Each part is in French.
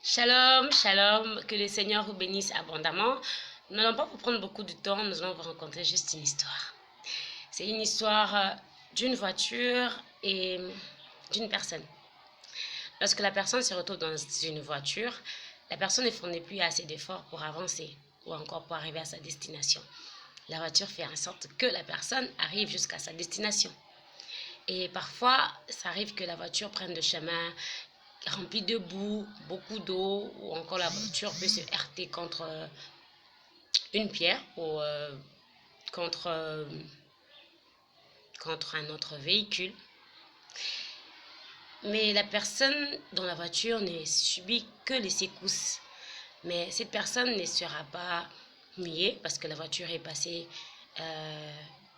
Shalom, shalom, que le Seigneur vous bénisse abondamment. Nous n'allons pas vous prendre beaucoup de temps, nous allons vous rencontrer juste une histoire. C'est une histoire d'une voiture et d'une personne. Lorsque la personne se retrouve dans une voiture, la personne ne fournit plus assez d'efforts pour avancer ou encore pour arriver à sa destination. La voiture fait en sorte que la personne arrive jusqu'à sa destination. Et parfois, ça arrive que la voiture prenne le chemin rempli de boue, beaucoup d'eau, ou encore la voiture peut se heurter contre une pierre ou contre un autre véhicule. Mais la personne dans la voiture ne subit que les secousses. Mais cette personne ne sera pas mouillée parce que la voiture est passée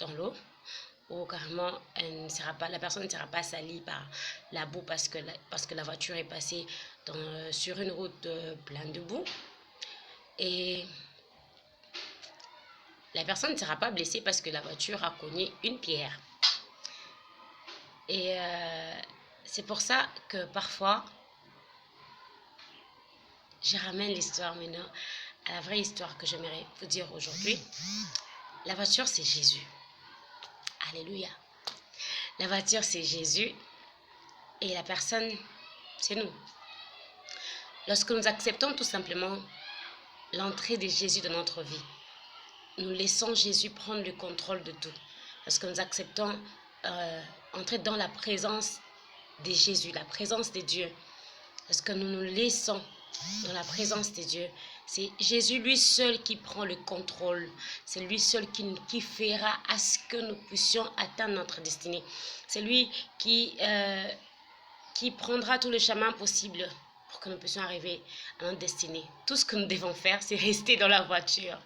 dans l'eau. Ou carrément, la personne ne sera pas salie par la boue parce que la voiture est passée sur une route pleine de boue. Et la personne ne sera pas blessée parce que la voiture a cogné une pierre. Et c'est pour ça que parfois, je ramène l'histoire maintenant à la vraie histoire que j'aimerais vous dire aujourd'hui. La voiture, c'est Jésus. Alléluia. La voiture, c'est Jésus et la personne, c'est nous. Lorsque nous acceptons tout simplement l'entrée de Jésus dans notre vie, nous laissons Jésus prendre le contrôle de tout. Lorsque nous acceptons entrer dans la présence de Jésus, la présence de Dieu, lorsque nous nous laissons dans la présence de Dieu, c'est Jésus lui seul qui prend le contrôle. C'est lui seul qui fera à ce que nous puissions atteindre notre destinée. C'est lui qui prendra tout le chemin possible pour que nous puissions arriver à notre destinée. Tout ce que nous devons faire, c'est rester dans la voiture.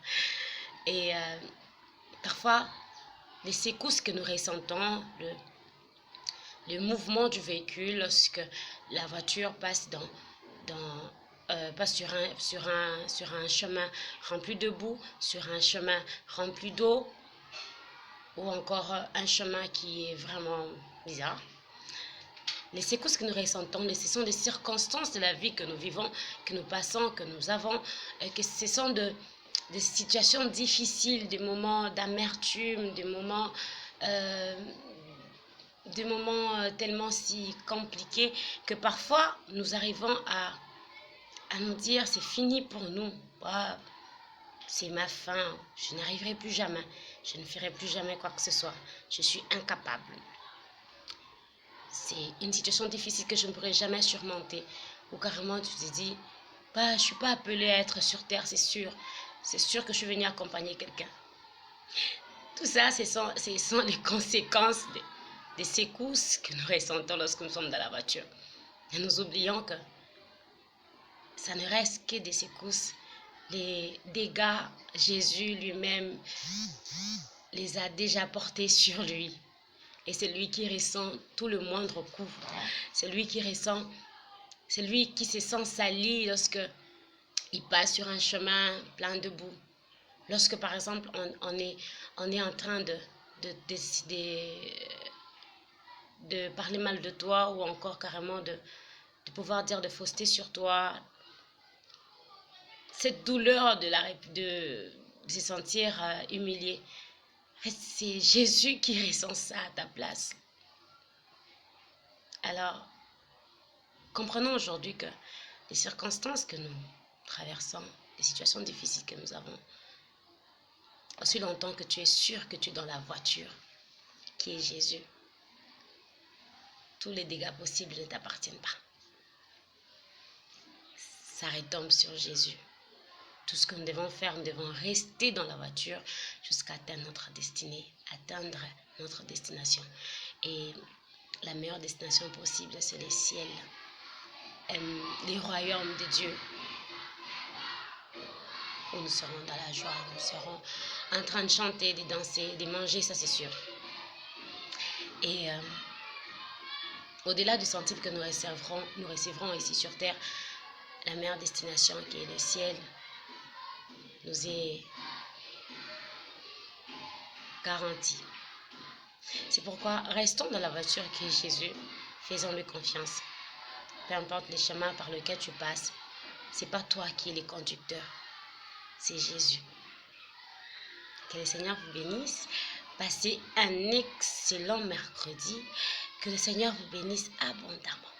Et parfois, les secousses que nous ressentons, le mouvement du véhicule, lorsque la voiture passe sur un chemin rempli de boue, sur un chemin rempli d'eau, ou encore un chemin qui est vraiment bizarre. Les secousses que nous ressentons, ce sont des circonstances de la vie que nous vivons, que nous passons, que nous avons, que ce sont des situations difficiles, des moments d'amertume, des moments tellement si compliqués que parfois nous arrivons à nous dire c'est fini pour nous, c'est ma fin, je n'arriverai plus jamais, je ne ferai plus jamais quoi que ce soit, je suis incapable. C'est une situation difficile que je ne pourrai jamais surmonter. Ou carrément tu te dis, je ne suis pas appelée à être sur terre, c'est sûr. C'est sûr que je suis venue accompagner quelqu'un. Tout ça, ce sont les conséquences des secousses que nous ressentons lorsque nous sommes dans la voiture. Et nous oublions que ça ne reste que des secousses. Les dégâts, Jésus lui-même les a déjà portés sur lui. Et c'est lui qui ressent tout le moindre coup. C'est lui qui se sent sali lorsque il passe sur un chemin plein de boue. Lorsque par exemple on est en train de décider de parler mal de toi ou encore carrément de pouvoir dire de fausseté sur toi, cette douleur de se sentir humilié, c'est Jésus qui ressent ça à ta place. Alors, comprenons aujourd'hui que les circonstances que nous traversons, les situations difficiles que nous avons, aussi longtemps que tu es sûr que tu es dans la voiture, qui est Jésus, tous les dégâts possibles ne t'appartiennent pas. Ça retombe sur Jésus. Tout ce que nous devons faire, nous devons rester dans la voiture jusqu'à atteindre notre destinée, atteindre notre destination. Et la meilleure destination possible, c'est les ciels, les royaumes de Dieu, où nous serons dans la joie, nous serons en train de chanter, de danser, de manger, ça c'est sûr. Et au-delà du centime que nous recevrons ici sur terre, la meilleure destination qui est le ciel nous est garantie. C'est pourquoi restons dans la voiture qui est Jésus, faisons-lui confiance. Peu importe les chemins par lesquels tu passes, C'est pas toi qui es le conducteur, c'est Jésus. Que le Seigneur vous bénisse. Passez un excellent mercredi. Que le Seigneur vous bénisse abondamment.